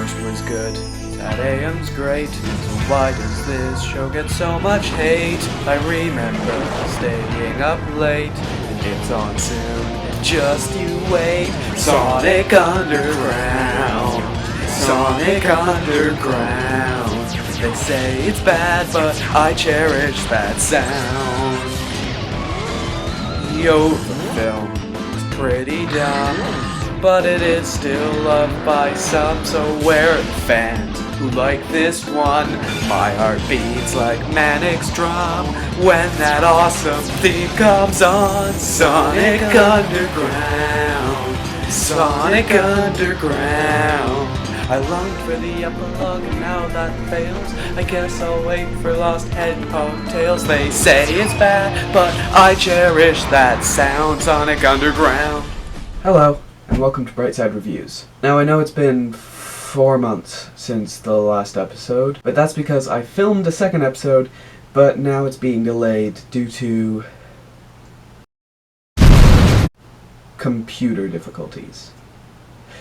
March was good, at AM's great, so why does this show get so much hate? I remember staying up late, and it's on soon, just you wait. Sonic Underground, Sonic Underground. They say it's bad, but I cherish that sound. Yo, the film is pretty dumb, but it is still loved by some, so where are the fans who like this one? My heart beats like Manic's drum when that awesome theme comes on. Sonic Underground, Sonic Underground. I longed for the epilogue and now that fails. I guess I'll wait for Lost Head Ponytails. They say it's bad, but I cherish that sound. Sonic Underground. Hello, and welcome to Brightside Reviews. Now I know it's been 4 months since the last episode, but that's because I filmed a second episode, but now it's being delayed due to computer difficulties.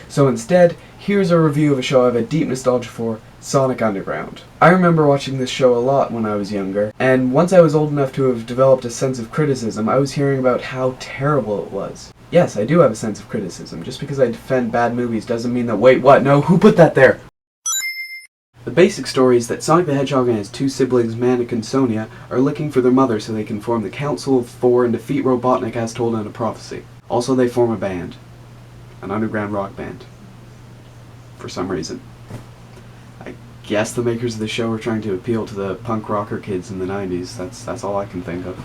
So instead, here's a review of a show I have a deep nostalgia for, Sonic Underground. I remember watching this show a lot when I was younger, and once I was old enough to have developed a sense of criticism, I was hearing about how terrible it was. Yes, I do have a sense of criticism. Just because I defend bad movies doesn't mean that— wait, what? No, who put that there? The basic story is that Sonic the Hedgehog and his two siblings, Manic and Sonia, are looking for their mother so they can form the Council of Four and defeat Robotnik as told in a prophecy. Also, they form a band. An underground rock band. For some reason. I guess the makers of the show were trying to appeal to the punk rocker kids in the 90s. That's all I can think of.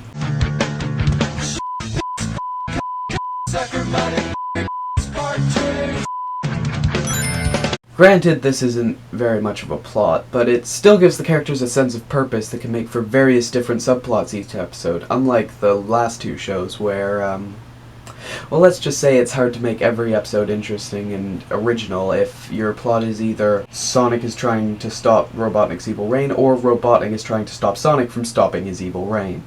Granted, this isn't very much of a plot, but it still gives the characters a sense of purpose that can make for various different subplots each episode, unlike the last two shows where, well, let's just say it's hard to make every episode interesting and original if your plot is either Sonic is trying to stop Robotnik's evil reign, or Robotnik is trying to stop Sonic from stopping his evil reign.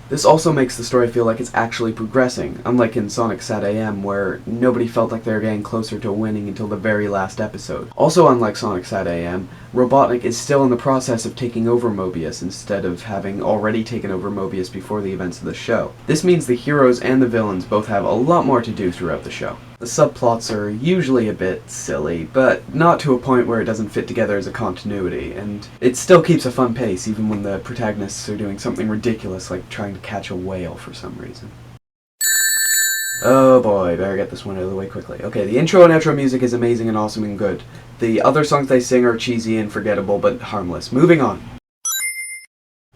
This also makes the story feel like it's actually progressing, unlike in Sonic Sat AM, where nobody felt like they were getting closer to winning until the very last episode. Also unlike Sonic Sat AM, Robotnik is still in the process of taking over Mobius instead of having already taken over Mobius before the events of the show. This means the heroes and the villains both have a lot more to do throughout the show. The subplots are usually a bit silly, but not to a point where it doesn't fit together as a continuity, and it still keeps a fun pace even when the protagonists are doing something ridiculous like trying to catch a whale for some reason. Oh boy, better get this one out of the way quickly. Okay, the intro and outro music is amazing and awesome and good. The other songs they sing are cheesy and forgettable, but harmless. Moving on.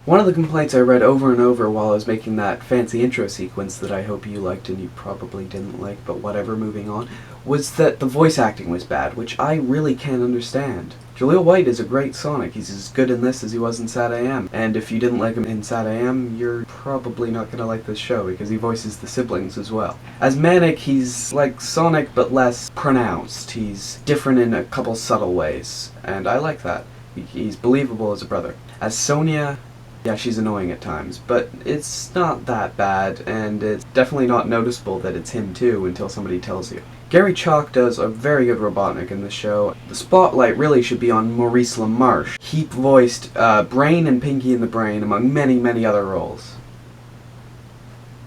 One of the complaints I read over and over while I was making that fancy intro sequence that I hope you liked and you probably didn't like, but whatever, moving on, was that the voice acting was bad, which I really can't understand. Jaleel White is a great Sonic. He's as good in this as he was in Sat AM, and if you didn't like him in Sat AM, you're probably not gonna like this show because he voices the siblings as well. As Manic, he's like Sonic but less pronounced. He's different in a couple subtle ways, and I like that. He's believable as a brother. As Sonia, yeah, she's annoying at times, but it's not that bad, and it's definitely not noticeable that it's him too until somebody tells you. Gary Chalk does a very good Robotnik in this show. The spotlight really should be on Maurice LaMarche. He voiced Brain and Pinky in the Brain, among many, many other roles.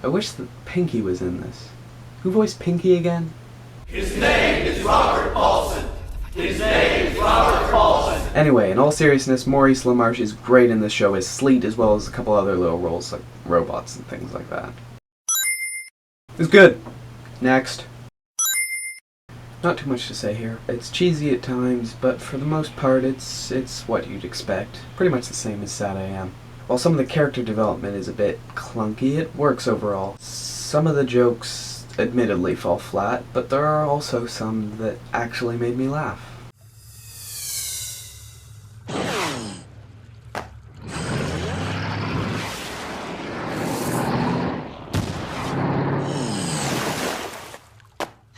I wish that Pinky was in this. Who voiced Pinky again? His name is Robert Paulson. His name is Robert Paulson. Anyway, in all seriousness, Maurice LaMarche is great in this show as Sleet, as well as a couple other little roles like robots and things like that. It's good. Next. Not too much to say here. It's cheesy at times, but for the most part it's what you'd expect. Pretty much the same as Sat AM. While some of the character development is a bit clunky, it works overall. Some of the jokes admittedly fall flat, but there are also some that actually made me laugh.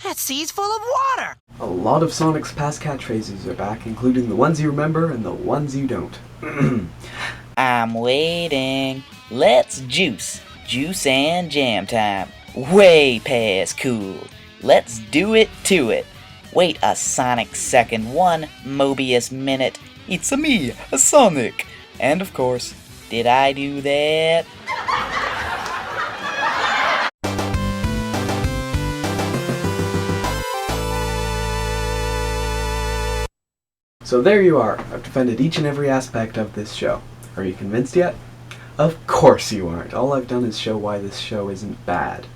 That sea's full of water! A lot of Sonic's past catchphrases are back, including the ones you remember and the ones you don't. I'm waiting. Let's juice. Juice and jam time. Way past cool. Let's do it to it. Wait a Sonic second, 1 Mobius minute. It's a me, a Sonic. And of course, did I do that? So there you are. I've defended each and every aspect of this show. Are you convinced yet? Of course you aren't. All I've done is show why this show isn't bad.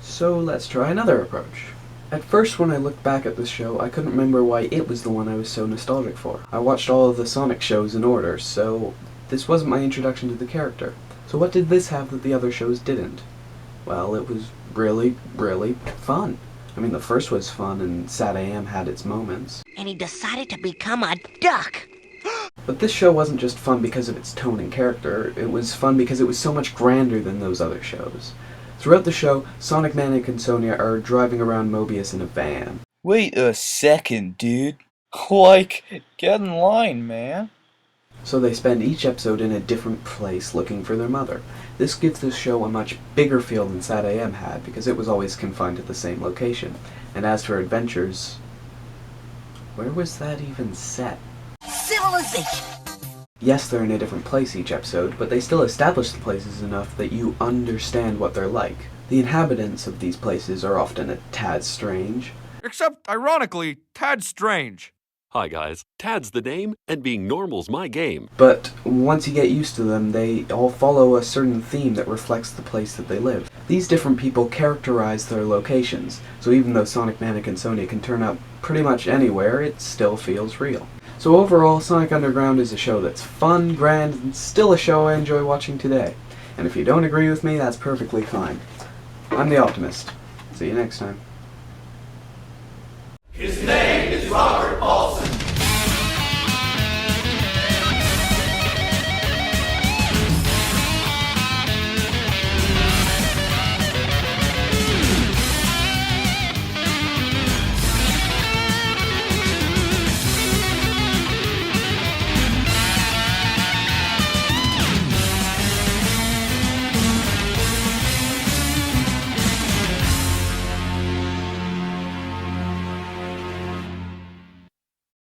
So let's try another approach. At first, when I looked back at this show, I couldn't remember why it was the one I was so nostalgic for. I watched all of the Sonic shows in order, so this wasn't my introduction to the character. So what did this have that the other shows didn't? Well, it was really, really fun. I mean, the first was fun, and Sad AM had its moments. And he decided to become a duck. But this show wasn't just fun because of its tone and character, it was fun because it was so much grander than those other shows. Throughout the show, Sonic, Manic, and Sonia are driving around Mobius in a van. Wait a second, dude. Like, get in line, man. So they spend each episode in a different place looking for their mother. This gives this show a much bigger feel than Sad AM had, because it was always confined to the same location. And as for adventures, where was that even set? Civilization. Yes, they're in a different place each episode, but they still establish the places enough that you understand what they're like. The inhabitants of these places are often a tad strange. Except, ironically, Tad Strange. Hi guys, Tad's the name, and being normal's my game. But once you get used to them, they all follow a certain theme that reflects the place that they live. These different people characterize their locations, so even though Sonic, Manic, and Sonia can turn up pretty much anywhere, it still feels real. So overall, Sonic Underground is a show that's fun, grand, and still a show I enjoy watching today. And if you don't agree with me, that's perfectly fine. I'm the Optimist. See you next time. His name